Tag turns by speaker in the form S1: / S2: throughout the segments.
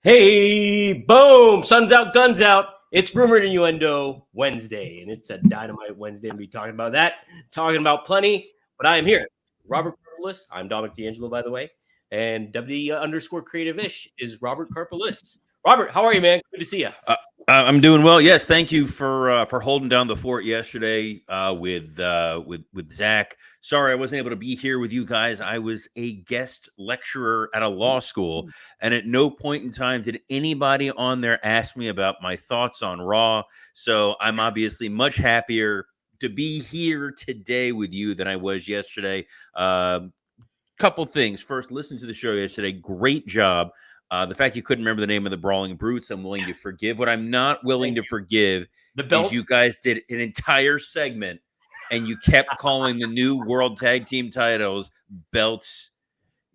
S1: Hey, boom! Sun's out, guns out. It's Rumored Innuendo Wednesday, and it's a Dynamite Wednesday. And we'll be talking about that, talking about plenty. But I am here, Robert Carpolis. I'm Dominic D'Angelo, by the way, and W_creative-ish is Robert Carpolis. Robert, how are you, man? Good to see you.
S2: I'm doing well. Yes, thank you for holding down the fort yesterday with Zach. Sorry I wasn't able to be here with you guys. I was a guest lecturer at a law school, and at no point in time did anybody on there ask me about my thoughts on Raw. So I'm obviously much happier to be here today with you than I was yesterday. Couple things. First, listen to the show yesterday. Great job. The fact you couldn't remember the name of the Brawling Brutes, I'm willing to forgive. What I'm not willing to forgive is you guys did an entire segment and you kept calling the new World Tag Team titles belts.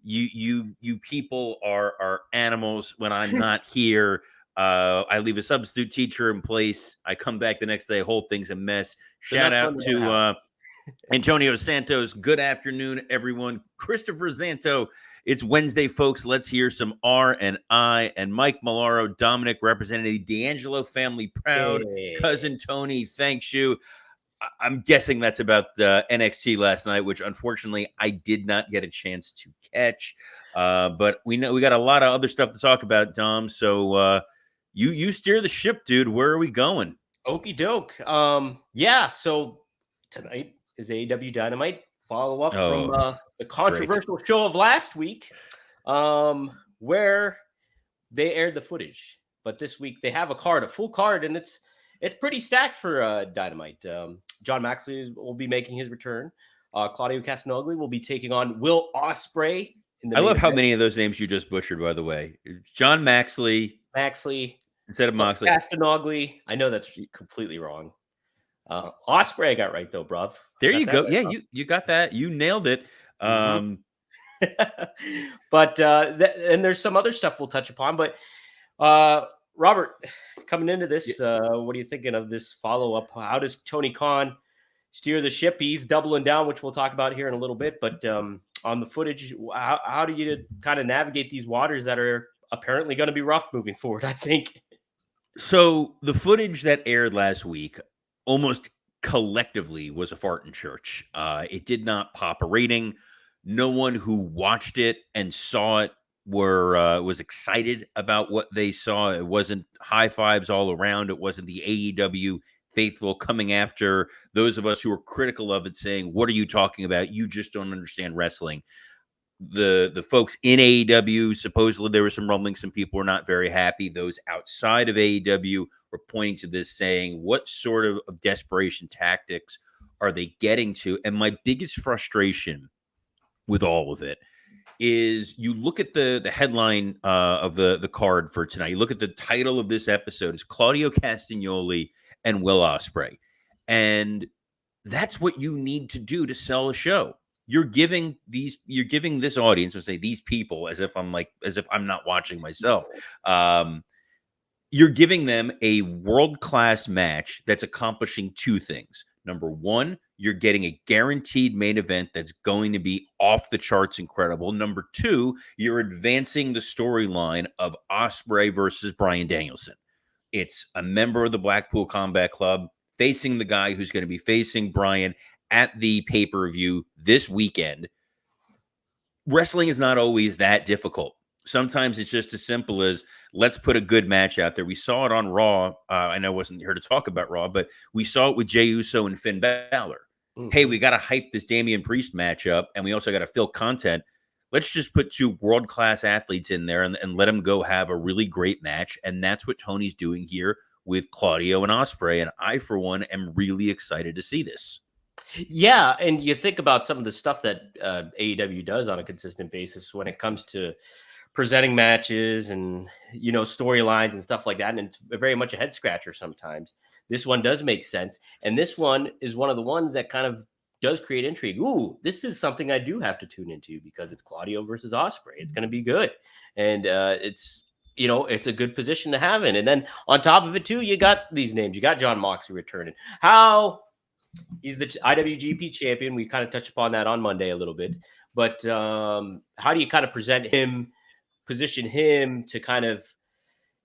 S2: You people are animals when I'm not here. I leave a substitute teacher in place. I come back the next day, whole thing's a mess. Shout out to Antonio Santos. Good afternoon, everyone. Christopher Zanto. It's Wednesday, folks. Let's hear some R&I and Mike Malaro, Dominic, representing the D'Angelo family proud. Hey. Cousin Tony, thanks you. I'm guessing that's about the NXT last night, which unfortunately I did not get a chance to catch. But we know we got a lot of other stuff to talk about, Dom. So you steer the ship, dude. Where are we going?
S1: Okie doke. Yeah. So tonight is AEW Dynamite. Follow up from the controversial show of last week, where they aired the footage. But this week they have a full card, and it's pretty stacked for Dynamite. John Moxley will be making his return. Claudio Castagnoli will be taking on Will Ospreay.
S2: I love how many of those names you just butchered, by the way. John Moxley instead of Moxley.
S1: Castagnoli. I know that's completely wrong. Ospreay I got right though, bruv.
S2: There you go. Yeah, you got that. You nailed it.
S1: But and there's some other stuff we'll touch upon. But Robert, coming into this, what are you thinking of this follow-up? How does Tony Khan steer the ship? He's doubling down, which we'll talk about here in a little bit. But on the footage, how do you kind of navigate these waters that are apparently going to be rough moving forward, I think?
S2: So the footage that aired last week almost collectively was a fart in church. It did not pop a rating. No one who watched it and saw it was excited about what they saw. It wasn't high fives all around. It wasn't the AEW faithful coming after those of us who were critical of it, saying, "What are you talking about? You just don't understand wrestling." The folks in AEW, supposedly there was some rumblings, some people were not very happy. Those outside of AEW were pointing to this, saying, what sort of desperation tactics are they getting to? And my biggest frustration with all of it is you look at the headline of the card for tonight. You look at the title of this episode is Claudio Castagnoli and Will Ospreay. And that's what you need to do to sell a show. You're giving this audience, or say these people, as if I'm not watching myself. You're giving them a world-class match that's accomplishing two things. Number one, you're getting a guaranteed main event that's going to be off the charts incredible. Number two, you're advancing the storyline of Ospreay versus Bryan Danielson. It's a member of the Blackpool Combat Club facing the guy who's going to be facing Bryan at the pay-per-view this weekend. Wrestling is not always that difficult. Sometimes it's just as simple as, let's put a good match out there. We saw it on Raw. I know I wasn't here to talk about Raw, but we saw it with Jey Uso and Finn Balor. Mm-hmm. Hey, we got to hype this Damian Priest matchup, and we also got to fill content. Let's just put two world-class athletes in there and let them go have a really great match, and that's what Tony's doing here with Claudio and Ospreay, and I, for one, am really excited to see this.
S1: Yeah, and you think about some of the stuff that AEW does on a consistent basis when it comes to presenting matches and, storylines and stuff like that, and it's very much a head scratcher sometimes. This one does make sense, and this one is one of the ones that kind of does create intrigue. Ooh, this is something I do have to tune into because it's Claudio versus Ospreay. It's going to be good, and it's a good position to have in. And then on top of it too, you got these names. You got John Moxley returning. He's the IWGP champion. We kind of touched upon that on Monday a little bit. But how do you kind of position him to kind of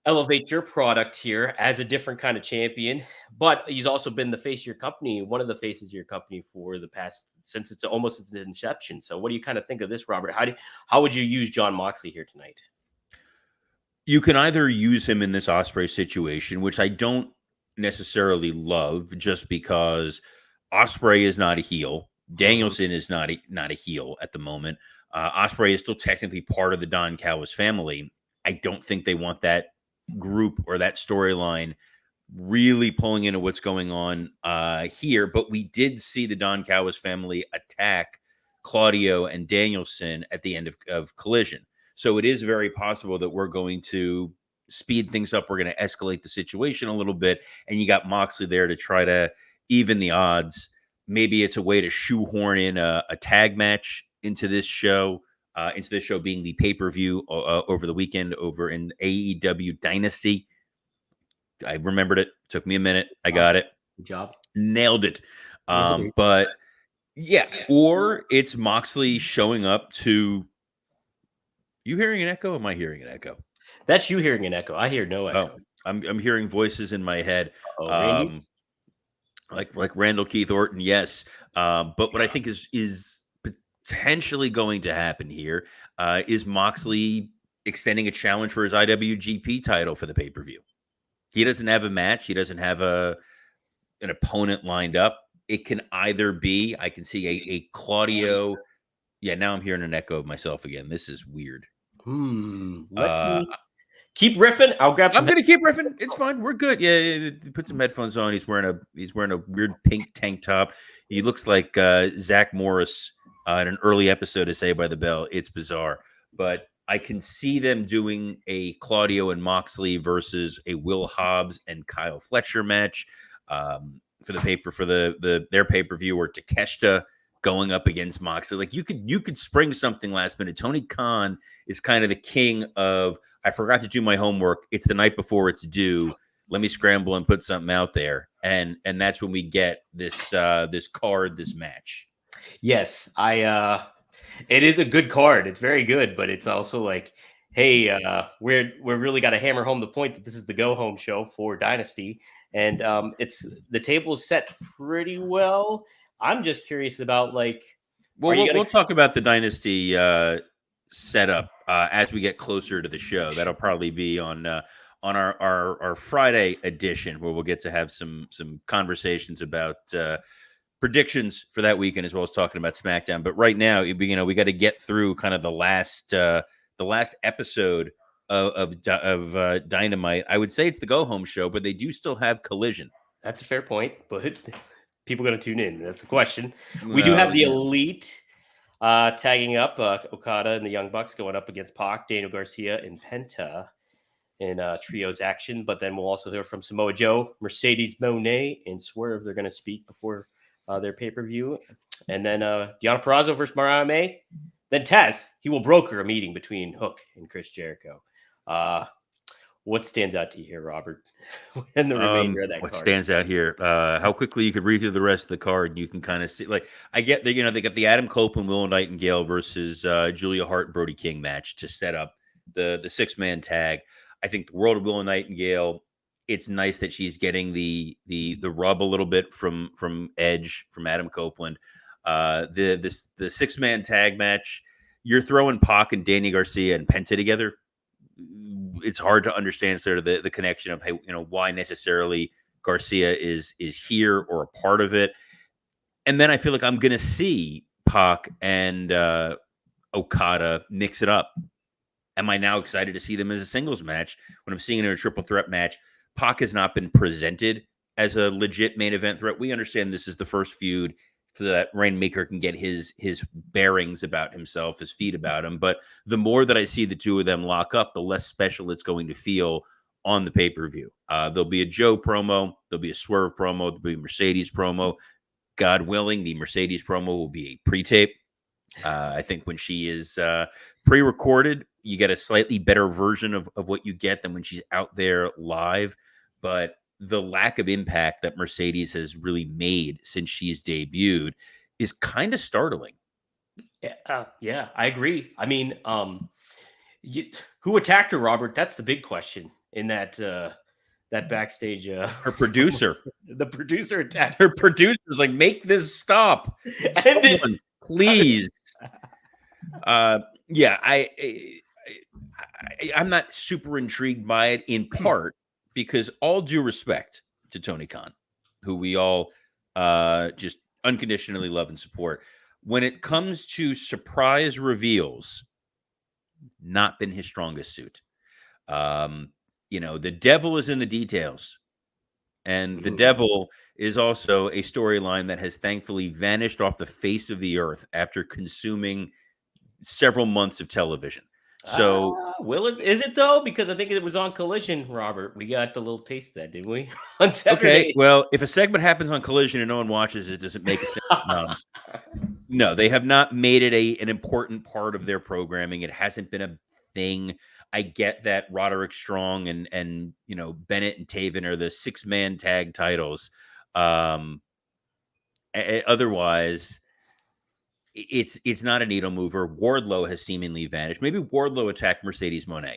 S1: elevate your product here as a different kind of champion. But he's also been the face of your company, one of the faces of your company for the past since it's almost its inception. So, what do you kind of think of this, Robert? How would you use John Moxley here tonight?
S2: You can either use him in this Ospreay situation, which I don't necessarily love, just because Ospreay is not a heel.
S1: Mhm.
S2: Danielson is not a heel at the moment. Ospreay is still technically part of the Don Callis family. I don't think they want that group or that storyline really pulling into what's going on here. But we did see the Don Callis family attack Claudio and Danielson at the end of Collision. So it is very possible that we're going to speed things up. We're going to escalate the situation a little bit. And you got Moxley there to try to even the odds. Maybe it's a way to shoehorn in a tag match into this show being the pay-per-view over the weekend over in AEW Dynasty. I remembered it. Took me a minute. I got it.
S1: Good job.
S2: Nailed it.
S1: Nailed it.
S2: But yeah, or it's Moxley showing up to. You hearing an echo? Am I hearing an echo?
S1: That's you hearing an echo. I hear no
S2: Oh,
S1: echo.
S2: I'm hearing voices in my head.
S1: Oh, Randy.
S2: Like Randall Keith Orton, yes. But what I think is potentially going to happen here is Moxley extending a challenge for his IWGP title for the pay-per-view. He doesn't have a match. He doesn't have an opponent lined up. It can either be, I can see a Claudio. Yeah, now I'm hearing an echo of myself again. This is weird.
S1: Let me keep riffing. I'll grab some.
S2: I'm gonna keep riffing. It's fine. We're good. Yeah, put some headphones on. He's wearing a weird pink tank top. He looks like Zach Morris in an early episode of Saved by the Bell. It's bizarre, but I can see them doing a Claudio and Moxley versus a Will Hobbs and Kyle Fletcher match for their pay-per-view, or Takeshita going up against Moxley. Like you could spring something last minute. Tony Khan is kind of the king of, I forgot to do my homework. It's the night before it's due. Let me scramble and put something out there. And that's when we get this this match.
S1: Yes, it is a good card. It's very good, but it's also like, hey, we're really got to hammer home the point that this is the go home show for Dynasty, and it's the table is set pretty well. I'm just curious about like,
S2: well, we'll talk about the Dynasty setup as we get closer to the show. That'll probably be on our Friday edition, where we'll get to have some conversations about predictions for that weekend, as well as talking about SmackDown. But right now, we got to get through kind of the last episode of Dynamite. I would say it's the go home show, but they do still have Collision.
S1: That's a fair point, but people going to tune in? That's the question. We do have the Elite tagging up Okada and the Young Bucks going up against Pac, Daniel Garcia, and Penta in trios action. But then we'll also hear from Samoa Joe, Mercedes Moné, and Swerve. They're going to speak before their pay-per-view. And then Deonna Purrazzo versus Mariah May. Then Taz, he will broker a meeting between Hook and Chris Jericho. What stands out to you here, Robert? And the remainder of that
S2: what
S1: card.
S2: Stands out here? How quickly you could read through the rest of the card, and you can kind of see. Like, I get they got the Adam Copeland, Willow Nightingale versus Julia Hart, Brody King match to set up the 6-man tag. I think the world of Willow Nightingale. It's nice that she's getting the rub a little bit from Edge, from Adam Copeland. The 6-man tag match. You're throwing Pac and Danny Garcia and Penta together. It's hard to understand sort of the connection of, hey, why necessarily Garcia is here or a part of it. And then I feel like I'm going to see Pac and Okada mix it up. Am I now excited to see them as a singles match when I'm seeing it in a triple threat match? Pac has not been presented as a legit main event threat. We understand this is the first feud so that Rainmaker can get his bearings about himself, his feet about him. But the more that I see the two of them lock up, the less special it's going to feel on the pay-per-view. There'll be a Joe promo. There'll be a Swerve promo. There'll be a Mercedes promo. God willing, the Mercedes promo will be a pre-tape. I think when she is pre-recorded, you get a slightly better version of what you get than when she's out there live. But the lack of impact that Mercedes has really made since she's debuted is kind of startling.
S1: Yeah, I agree. I mean, who attacked her, Robert? That's the big question. in that that backstage.
S2: Her producer,
S1: the producer attacked.
S2: her producer's like, make this stop, someone, please. Yeah, I'm not super intrigued by it, in part because, all due respect to Tony Khan, who we all just unconditionally love and support, when it comes to surprise reveals, not been his strongest suit. The devil is in the details. And the devil is also a storyline that has thankfully vanished off the face of the earth after consuming several months of television. So
S1: will it? Is it though? Because I think it was on Collision, Robert. We got the little taste of that, didn't we? On Saturday.
S2: Okay, well, if a segment happens on Collision and no one watches it, does it make a sense? No, they have not made it an important part of their programming. It hasn't been a thing. I get that Roderick Strong and Bennett and Taven are the 6-man tag titles. Otherwise, it's not a needle mover. Wardlow has seemingly vanished. Maybe Wardlow attacked Mercedes Moné,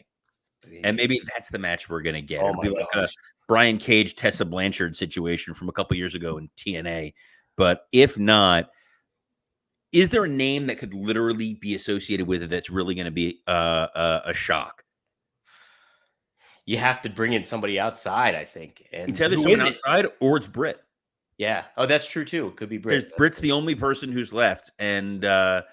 S2: and maybe that's the match we're gonna get. It'll be like a Brian Cage, Tessa Blanchard situation from a couple years ago in TNA. But if not, is there a name that could literally be associated with it that's really going to be a shock?
S1: You have to bring in somebody outside, I think. And
S2: it's either someone outside or it's Britt.
S1: Yeah. Oh, that's true too. It could be Britt.
S2: Britt's the only person who's left, and I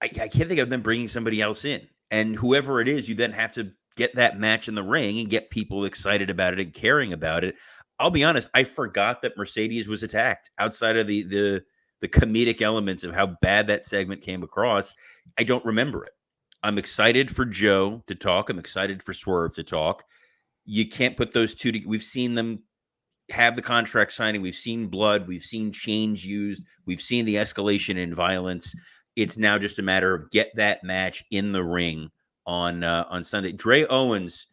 S2: can't think of them bringing somebody else in. And whoever it is, you then have to get that match in the ring and get people excited about it and caring about it. I'll be honest, I forgot that Mercedes was attacked. Outside of the comedic elements of how bad that segment came across, I don't remember it. I'm excited for Joe to talk. I'm excited for Swerve to talk. You can't put those two together. We've seen them have the contract signing. We've seen blood. We've seen chains used. We've seen the escalation in violence. It's now just a matter of get that match in the ring on Sunday. Dre Owens,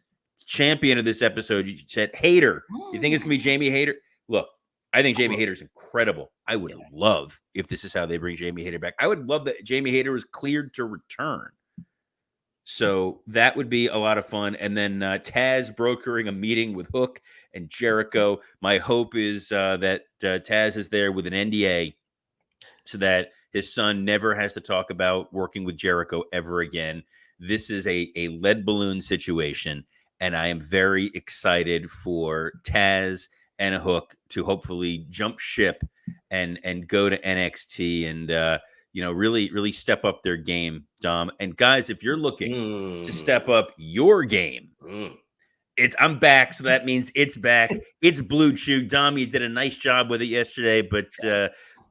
S2: champion of this episode, you said Hayter. You think it's going to be Jamie Hayter? Look, I think Jamie Hayter is incredible. I would love if this is how they bring Jamie Hayter back. I would love that Jamie Hayter was cleared to return. So that would be a lot of fun. And then Taz brokering a meeting with Hook and Jericho. My hope is that Taz is there with an NDA so that his son never has to talk about working with Jericho ever again. This is a lead balloon situation, and I am very excited for Taz and a Hook to hopefully jump ship and go to NXT and really step up their game, Dom. And guys, if you're looking to step up your game, I'm back, so that means it's back. It's Blue Chew. Dom, you did a nice job with it yesterday, but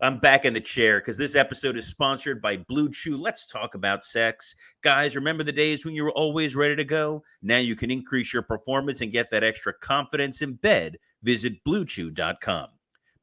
S2: I'm back in the chair because this episode is sponsored by Blue Chew. Let's talk about sex. Guys, remember the days when you were always ready to go? Now you can increase your performance and get that extra confidence in bed. Visit BlueChew.com.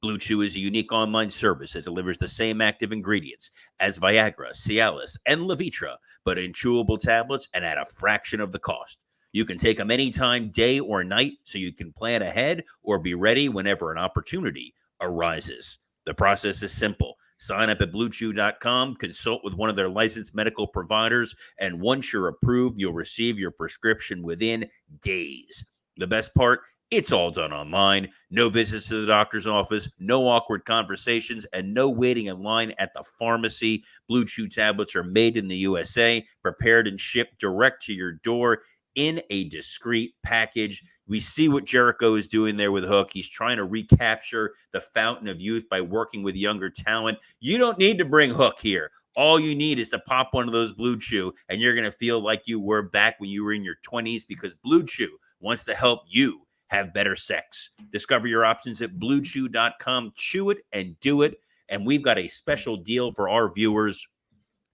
S2: Blue Chew is a unique online service that delivers the same active ingredients as Viagra, Cialis, and Levitra, but in chewable tablets and at a fraction of the cost. You can take them anytime, day or night, so you can plan ahead or be ready whenever an opportunity arises. The process is simple. Sign up at BlueChew.com, consult with one of their licensed medical providers, and once you're approved, you'll receive your prescription within days. The best part? It's all done online. No visits to the doctor's office, no awkward conversations, and no waiting in line at the pharmacy. Blue Chew tablets are made in the USA, prepared and shipped direct to your door in a discreet package. We see what Jericho is doing there with Hook. He's trying to recapture the fountain of youth by working with younger talent. You don't need to bring Hook here. All you need is to pop one of those Blue Chew, and you're going to feel like you were back when you were in your 20s, because Blue Chew wants to help you have better sex. Discover your options at BlueChew.com. Chew it and do it. And we've got a special deal for our viewers.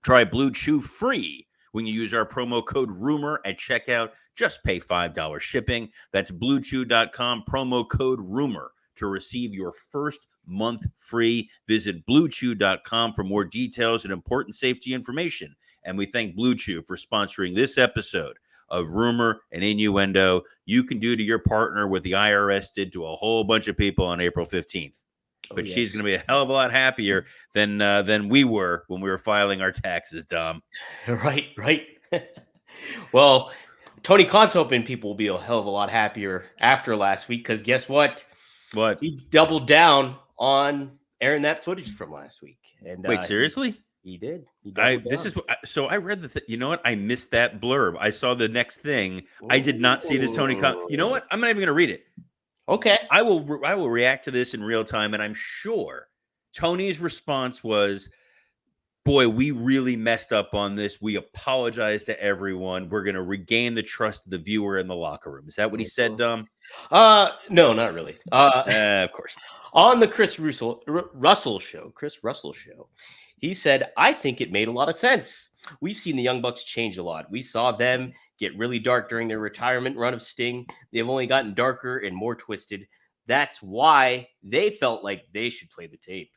S2: Try Blue Chew free when you use our promo code RUMOR at checkout. Just pay $5 shipping. That's BlueChew.com, promo code RUMOR to receive your first month free. Visit BlueChew.com for more details and important safety information. And we thank Blue Chew for sponsoring this episode of Rumor and Innuendo. You can do to your partner what the IRS did to a whole bunch of people on April 15th. But she's going to be a hell of a lot happier than we were when we were filing our taxes, Dom.
S1: Right. Well, Tony Khan's hoping people will be a hell of a lot happier after last week because guess what?
S2: What?
S1: He doubled down on airing that footage from last week, and
S2: Wait, seriously?
S1: he did. He doubled down.
S2: So I read you know what? I missed that blurb. I saw the next thing. I did not see this Tony Khan. You know what? I'm not even going to read it.
S1: Okay.
S2: I will react to this in real time, and I'm sure Tony's response was, boy, we really messed up on this. We apologize to everyone. We're going to regain the trust of the viewer in the locker room. Is that what he said, Dom?
S1: No, not really.
S2: Of course.
S1: On the Chris Russell show, he said, I think it made a lot of sense. We've seen the Young Bucks change a lot. We saw them get really dark during their retirement run of Sting. They've only gotten darker and more twisted. That's why they felt like they should play the tape.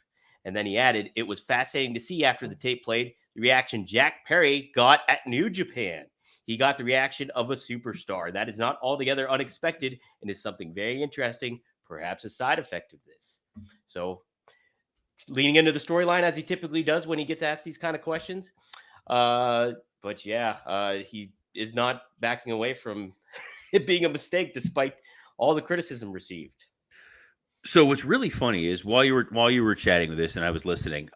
S1: And then he added, it was fascinating to see after the tape played, the reaction Jack Perry got at New Japan. He got the reaction of a superstar. That is not altogether unexpected and is something very interesting, perhaps a side effect of this. So leaning into the storyline as he typically does when he gets asked these kind of questions. But yeah, he is not backing away from it being a mistake despite all the criticism received.
S2: So what's really funny is while you were chatting with this and I was listening,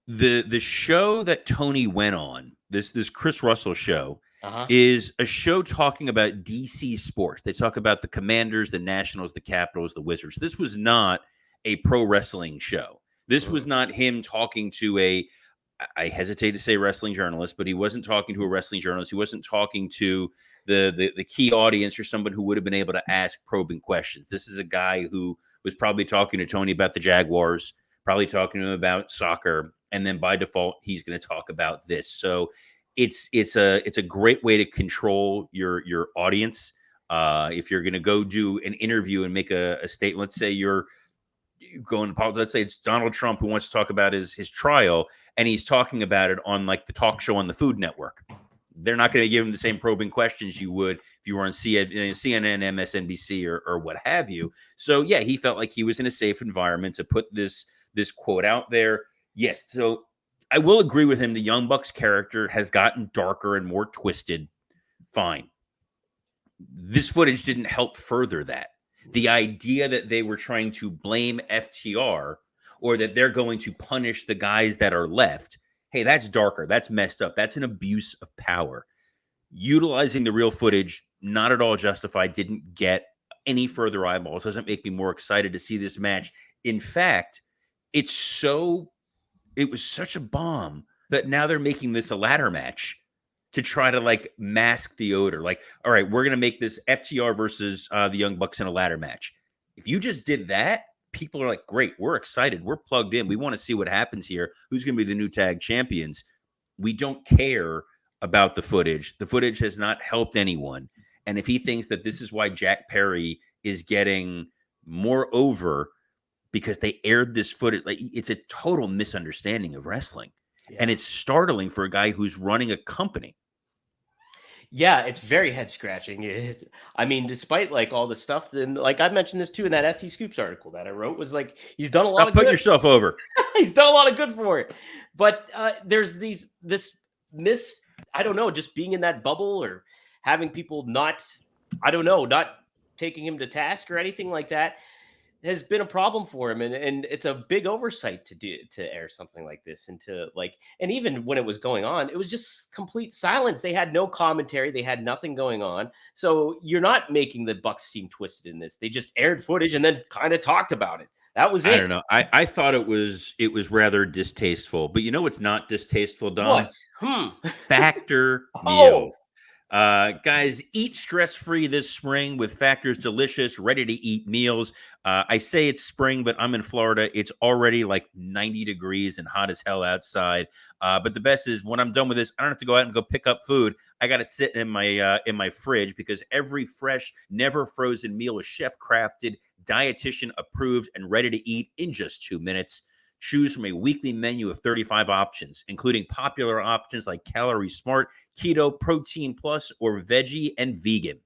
S2: the show that Tony went on, this Chris Russell show, is a show talking about DC sports. They talk about the Commanders, the Nationals, the Capitals, the Wizards. This was not a pro wrestling show. This was not him talking to I hesitate to say wrestling journalist, but he wasn't talking to a wrestling journalist. He wasn't talking to the key audience or someone who would have been able to ask probing questions. This is a guy who was probably talking to Tony about the Jaguars, probably talking to him about soccer, and then by default, he's going to talk about this. So it's a great way to control your audience. If you're going to go do an interview and make a statement, let's say you're going to, let's say it's Donald Trump who wants to talk about his trial, and he's talking about it on like the talk show on the Food Network. They're not going to give him the same probing questions you would if you were on CNN, MSNBC, or what have you. So yeah, he felt like he was in a safe environment to put this quote out there. Yes, so I will agree with him. The Young Bucks character has gotten darker and more twisted. Fine. This footage didn't help further that. The idea that they were trying to blame FTR or that they're going to punish the guys that are left, hey, that's darker. That's messed up. That's an abuse of power. Utilizing the real footage, not at all justified, didn't get any further eyeballs. Doesn't make me more excited to see this match. In fact, it was such a bomb that now they're making this a ladder match to try to like mask the odor. Like, all right, we're going to make this FTR versus the Young Bucks in a ladder match. If you just did that, people are like, great, we're excited. We're plugged in. We want to see what happens here. Who's going to be the new tag champions? We don't care about the footage. The footage has not helped anyone. And if he thinks that this is why Jack Perry is getting more over because they aired this footage, like, it's a total misunderstanding of wrestling. Yeah. And it's startling for a guy who's running a company.
S1: Yeah, it's very head scratching. I mean, despite like all the stuff, then like I mentioned this too in that SC Scoops article that I wrote, was like he's done a lot of good.
S2: Put yourself over.
S1: He's done a lot of good for it, but there's I don't know, just being in that bubble or having people not taking him to task or anything like that has been a problem for him, and it's a big oversight to air something like this, and even when it was going on, it was just complete silence. They had no commentary, they had nothing going on. So you're not making the Bucks seem twisted in this. They just aired footage and then kind of talked about it. That was it.
S2: I don't know. I thought it was rather distasteful, but you know what's not distasteful, Dom?
S1: What?
S2: Factor meals. Guys, eat stress-free this spring with Factor's delicious, ready-to-eat meals. I say it's spring, but I'm in Florida. It's already like 90 degrees and hot as hell outside. But the best is when I'm done with this, I don't have to go out and go pick up food. I got it sitting in my fridge because every fresh, never frozen meal is chef-crafted, dietitian approved, and ready to eat in just 2 minutes. Choose from a weekly menu of 35 options, including popular options like Calorie Smart, Keto, Protein Plus, or Veggie and Vegan.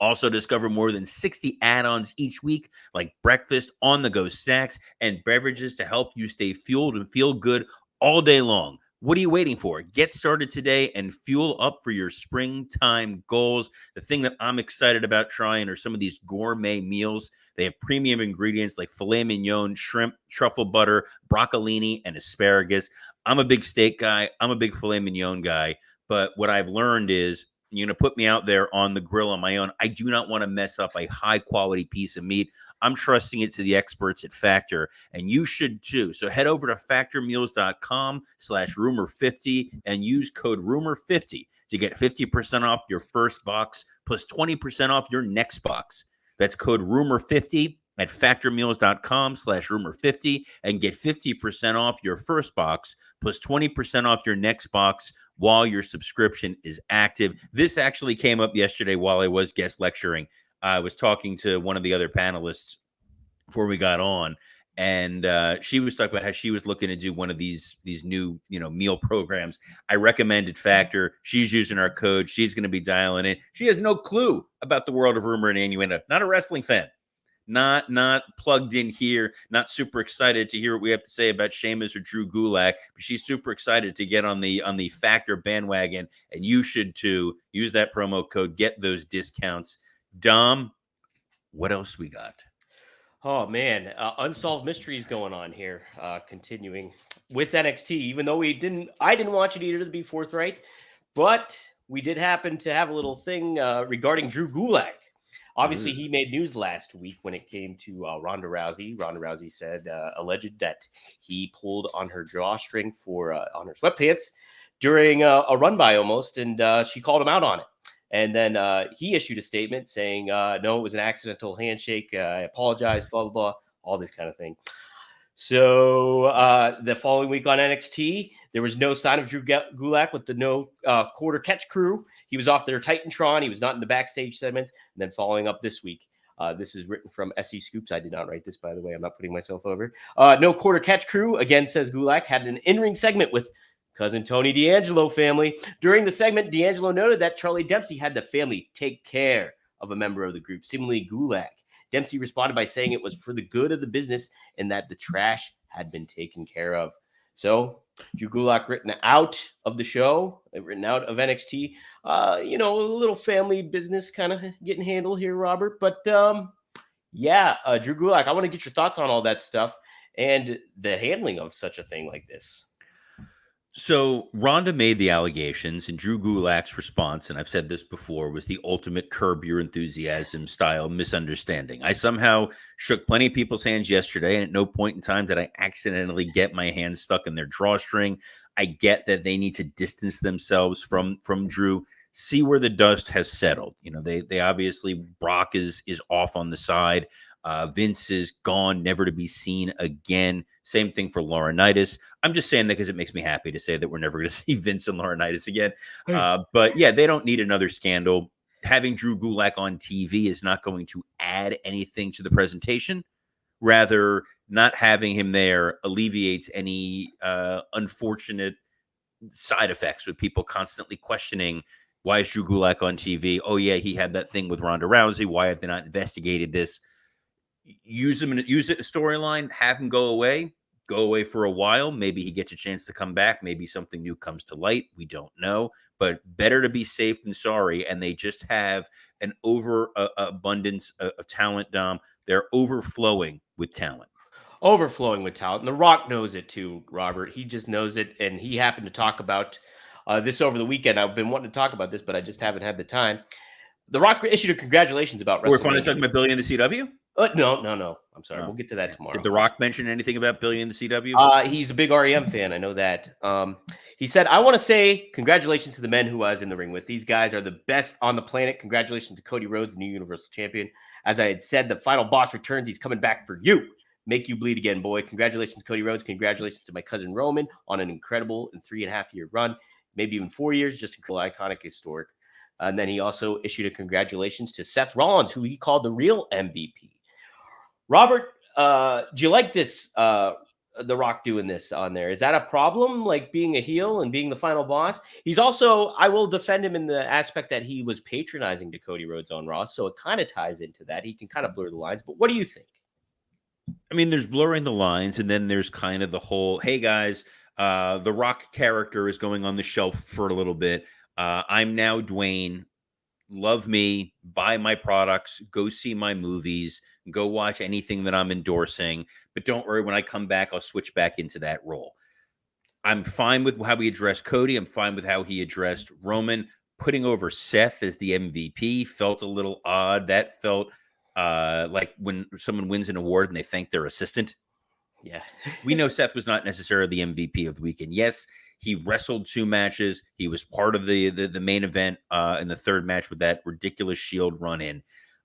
S2: Also discover more than 60 add-ons each week, like breakfast, on-the-go snacks, and beverages to help you stay fueled and feel good all day long. What are you waiting for? Get started today and fuel up for your springtime goals. The thing that I'm excited about trying are some of these gourmet meals. They have premium ingredients like filet mignon, shrimp, truffle butter, broccolini, and asparagus. I'm a big steak guy. I'm a big filet mignon guy. But what I've learned is, you're going to put me out there on the grill on my own. I do not want to mess up a high quality piece of meat. I'm trusting it to the experts at Factor, and you should too. So head over to factormeals.com/rumor50 and use code rumor50 to get 50% off your first box plus 20% off your next box. That's code rumor50 at factormeals.com/rumor50 and get 50% off your first box plus 20% off your next box while your subscription is active. This actually came up yesterday while I was guest lecturing. I was talking to one of the other panelists before we got on, and she was talking about how she was looking to do one of these new meal programs. I recommended Factor. She's using our code. She's going to be dialing in. She has no clue about the world of rumor and innuendo. Not a wrestling fan. Not plugged in here, not super excited to hear what we have to say about Sheamus or Drew Gulak, but she's super excited to get on the Factor bandwagon, and you should too. Use that promo code, get those discounts. Dom, what else we got?
S1: Oh man, unsolved mysteries going on here. Continuing with NXT, even though I didn't watch it either, to be forthright, but we did happen to have a little thing regarding Drew Gulak. Obviously, he made news last week when it came to Ronda Rousey. Ronda Rousey said, alleged that he pulled on her drawstring on her sweatpants during a run by almost, and she called him out on it. And then he issued a statement saying, no, it was an accidental handshake. I apologize, blah, blah, blah, all this kind of thing. So the following week on NXT, there was no sign of Drew Gulak with the no quarter catch crew. He was off their Titantron. He was not in the backstage segments. And then following up this week, this is written from SE Scoops. I did not write this, by the way. I'm not putting myself over. No quarter catch crew, again, says Gulak, had an in-ring segment with cousin Tony D'Angelo family. During the segment, D'Angelo noted that Charlie Dempsey had the family take care of a member of the group, seemingly Gulak. Dempsey responded by saying it was for the good of the business and that the trash had been taken care of. So Drew Gulak written out of the show, written out of NXT. A little family business kind of getting handled here, Robert. But Drew Gulak, I want to get your thoughts on all that stuff and the handling of such a thing like this.
S2: So Ronda made the allegations, and Drew Gulak's response, and I've said this before, was the ultimate Curb Your Enthusiasm style misunderstanding. I somehow shook plenty of people's hands yesterday, and at no point in time did I accidentally get my hands stuck in their drawstring. I get that they need to distance themselves from Drew, see where the dust has settled. They obviously, Brock is off on the side. Vince is gone, never to be seen again. Same thing for Laurinaitis. I'm just saying that because it makes me happy to say that we're never going to see Vince and Laurinaitis again. But yeah, they don't need another scandal. Having Drew Gulak on TV is not going to add anything to the presentation. Rather, not having him there alleviates any unfortunate side effects with people constantly questioning, why is Drew Gulak on TV? Oh yeah, he had that thing with Ronda Rousey. Why have they not investigated this? Use it storyline, have him go away for a while. Maybe he gets a chance to come back. Maybe something new comes to light. We don't know, but better to be safe than sorry. And they just have an abundance of talent, Dom. They're overflowing with talent.
S1: Overflowing with talent. And The Rock knows it too, Robert. He just knows it. And he happened to talk about this over the weekend. I've been wanting to talk about this, but I just haven't had the time. The Rock issued a congratulations about WrestleMania.
S2: We're finally talking about Billy in the CW?
S1: No. I'm sorry. We'll get to that tomorrow.
S2: Did The Rock mention anything about Billy in the CW?
S1: He's a big REM fan. I know that. He said, I want to say congratulations to the men who I was in the ring with. These guys are the best on the planet. Congratulations to Cody Rhodes, the new Universal Champion. As I had said, the final boss returns. He's coming back for you. Make you bleed again, boy. Congratulations, Cody Rhodes. Congratulations to my cousin Roman on an incredible 3.5-year run. Maybe even 4 years. Just incredible, iconic, historic. And then he also issued a congratulations to Seth Rollins, who he called the real MVP. Robert, do you like this, The Rock doing this on there? Is that a problem, like being a heel and being the final boss? He's also, I will defend him in the aspect that he was patronizing to Cody Rhodes on Raw, so it kind of ties into that. He can kind of blur the lines, but what do you think?
S2: I mean, there's blurring the lines, and then there's kind of the whole, hey, guys, The Rock character is going on the shelf for a little bit. I'm now Dwayne. Love me, buy my products, go see my movies, go watch anything that I'm endorsing. But don't worry, when I come back, I'll switch back into that role. I'm fine with how he addressed Cody. I'm fine with how he addressed Roman. Putting over Seth as the MVP felt a little odd. That felt like when someone wins an award and they thank their assistant.
S1: Yeah.
S2: We know Seth was not necessarily the MVP of the weekend. Yes, he wrestled 2 matches. He was part of the main event in the 3rd match with that ridiculous Shield run in.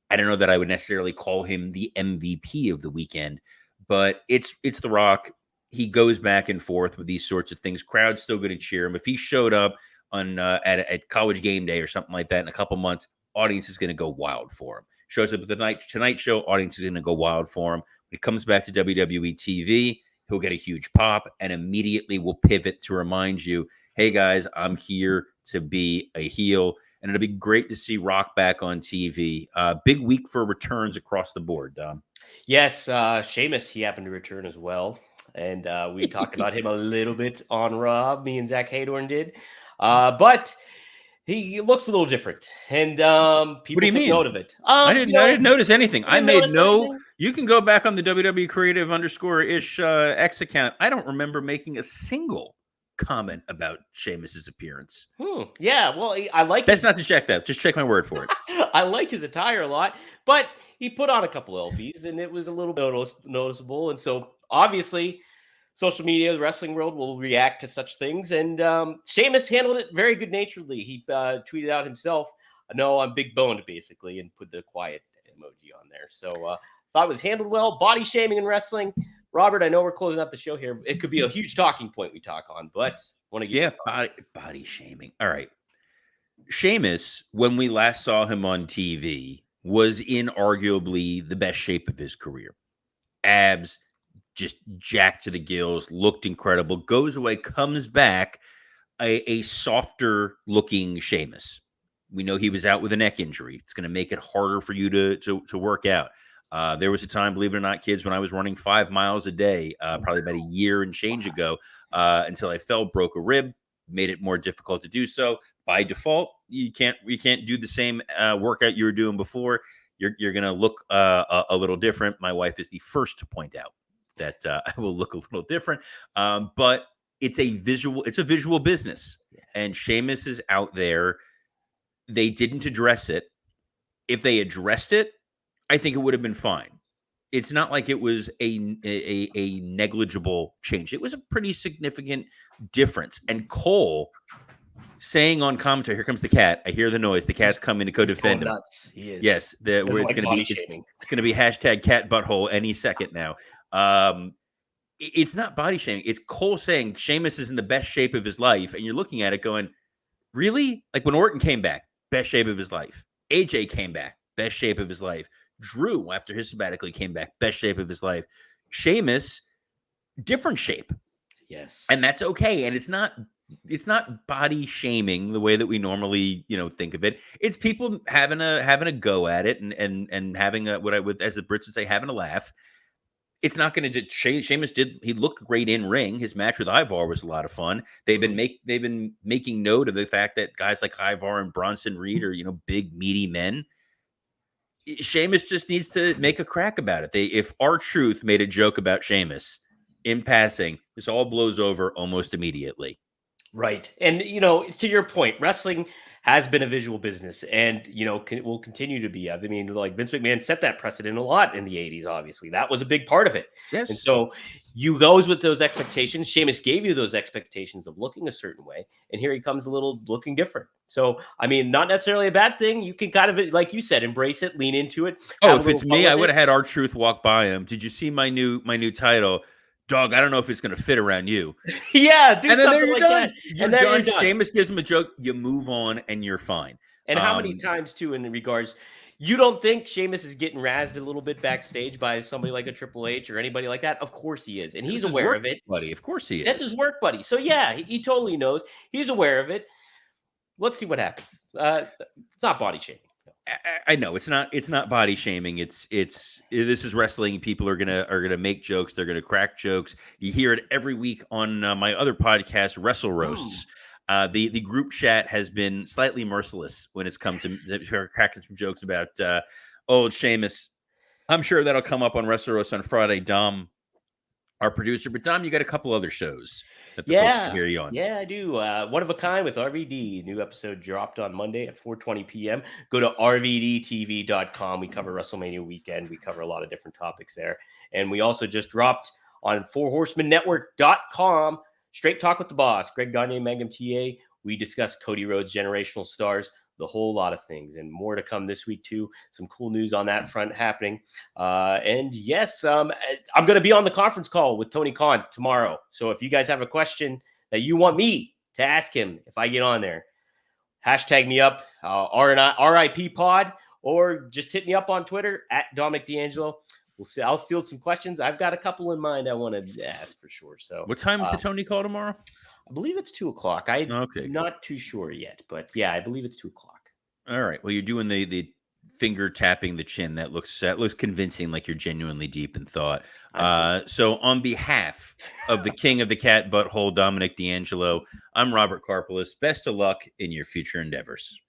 S2: I don't know that I would necessarily call him the MVP of the weekend, but it's The Rock. He goes back and forth with these sorts of things. Crowd's still going to cheer him. If he showed up on at College Game Day or something like that in a couple months, audience is going to go wild for him. Shows up at the Tonight Show, audience is going to go wild for him. When he comes back to WWE TV, he'll get a huge pop and immediately will pivot to remind you, hey guys, I'm here to be a heel. And it'll be great to see Rock back on TV. Big week for returns across the board, Dom.
S1: Yes, Sheamus, he happened to return as well. And we talked about him a little bit on Raw. Me and Zach Haydorn did. But he looks a little different. And people took note of it.
S2: I didn't notice anything. I made
S1: anything?
S2: You can go back on the WWE Creative _ish X account. I don't remember making a single comment about Sheamus's appearance.
S1: Yeah, well, I like
S2: That's not to check that. Just check my word for it.
S1: I like his attire a lot, but he put on a couple LBs and it was a little noticeable. And so obviously social media, the wrestling world will react to such things. And Sheamus handled it very good naturedly. He tweeted out himself, no, I'm big boned, basically, and put the quiet emoji on there. So thought it was handled well. Body shaming in wrestling. Robert, I know we're closing out the show here. It could be a huge talking point we talk on, but want to get
S2: body shaming. All right. Sheamus, when we last saw him on TV, was in arguably the best shape of his career. Abs, just jacked to the gills, looked incredible, goes away, comes back, a softer looking Sheamus. We know he was out with a neck injury. It's going to make it harder for you to work out. There was a time, believe it or not, kids, when I was running 5 miles a day, probably about a year and change ago, until I fell, broke a rib, made it more difficult to do so. By default, you can't do the same workout you were doing before. You're going to look a little different. My wife is the first to point out that I will look a little different. But it's a visual business, and Sheamus is out there. They didn't address it. If they addressed it, I think it would have been fine. It's not like it was a negligible change. It was a pretty significant difference. And Cole saying on commentary, "Here comes the cat. I hear the noise. The cat's coming to go defend him."
S1: Nuts. He is.
S2: Yes, it's going to be hashtag cat butthole any second now. It's not body shaming. It's Cole saying Sheamus is in the best shape of his life, and you're looking at it going, really? Like when Orton came back, best shape of his life. AJ came back, best shape of his life. Drew, after his sabbatical, came back, best shape of his life. Sheamus, different shape.
S1: Yes,
S2: and that's okay. And it's not body shaming the way that we normally, think of it. It's people having a go at it and having a, what I would, as the Brits would say, having a laugh. It's not going to. Sheamus he looked great in ring. His match with Ivar was a lot of fun. They've been making note of the fact that guys like Ivar and Bronson Reed are, big meaty men. Sheamus just needs to make a crack about it. If R-Truth made a joke about Sheamus in passing, this all blows over almost immediately.
S1: Right. And, to your point, wrestling has been a visual business and, will continue to be. I mean, like Vince McMahon set that precedent a lot in the 80s, obviously. That was a big part of it.
S2: Yes.
S1: And so you goes with those expectations. Sheamus gave you those expectations of looking a certain way. And here he comes looking different. So, I mean, not necessarily a bad thing. You can kind of, like you said, embrace it, lean into it.
S2: Oh, if it's me, I would have had R-Truth walk by him. Did you see my new title? Dog, I don't know if it's going to fit around you.
S1: Yeah, do something like that.
S2: And then you're done. Sheamus gives him a joke. You move on and you're fine.
S1: And how many times, too, in regards, you don't think Sheamus is getting razzed a little bit backstage by somebody like a Triple H or anybody like that? Of course he is. And he's aware of it.
S2: Buddy, of course he is.
S1: That's his work buddy. So, yeah, he totally knows. He's aware of it. Let's see what happens. It's not body shaming.
S2: I know it's not body shaming. It's this is wrestling. People are gonna make jokes. They're gonna crack jokes. You hear it every week on my other podcast, Wrestle Roasts. The group chat has been slightly merciless when it's come to cracking some jokes about old Sheamus. I'm sure that'll come up on Wrestle Roast on Friday. Dom, our producer, but Dom, you got a couple other shows that the folks can hear you on.
S1: Yeah, I do. One of a Kind with RVD. New episode dropped on Monday at 4:20 p.m. Go to rvdtv.com. We cover WrestleMania weekend. We cover a lot of different topics there. And we also just dropped on 4horsemanetwork.com. Straight Talk with the Boss. Greg Gagne, Mangum TA. We discuss Cody Rhodes' generational stars, the whole lot of things, and more to come this week too. Some cool news on that front happening. And yes, I'm going to be on the conference call with Tony Khan tomorrow. So if you guys have a question that you want me to ask him, if I get on there, hashtag me up, RIP pod, or just hit me up on Twitter at Dominic D'Angelo. We'll see. I'll field some questions. I've got a couple in mind I want to ask for sure. So
S2: what time is the Tony call tomorrow?
S1: I believe it's 2:00. I'm not too sure yet, but yeah, I believe it's 2:00.
S2: All right. Well, you're doing the finger tapping the chin. That looks convincing, like you're genuinely deep in thought. So on behalf of the king of the cat butthole, Dominic D'Angelo, I'm Robert Karpelis. Best of luck in your future endeavors.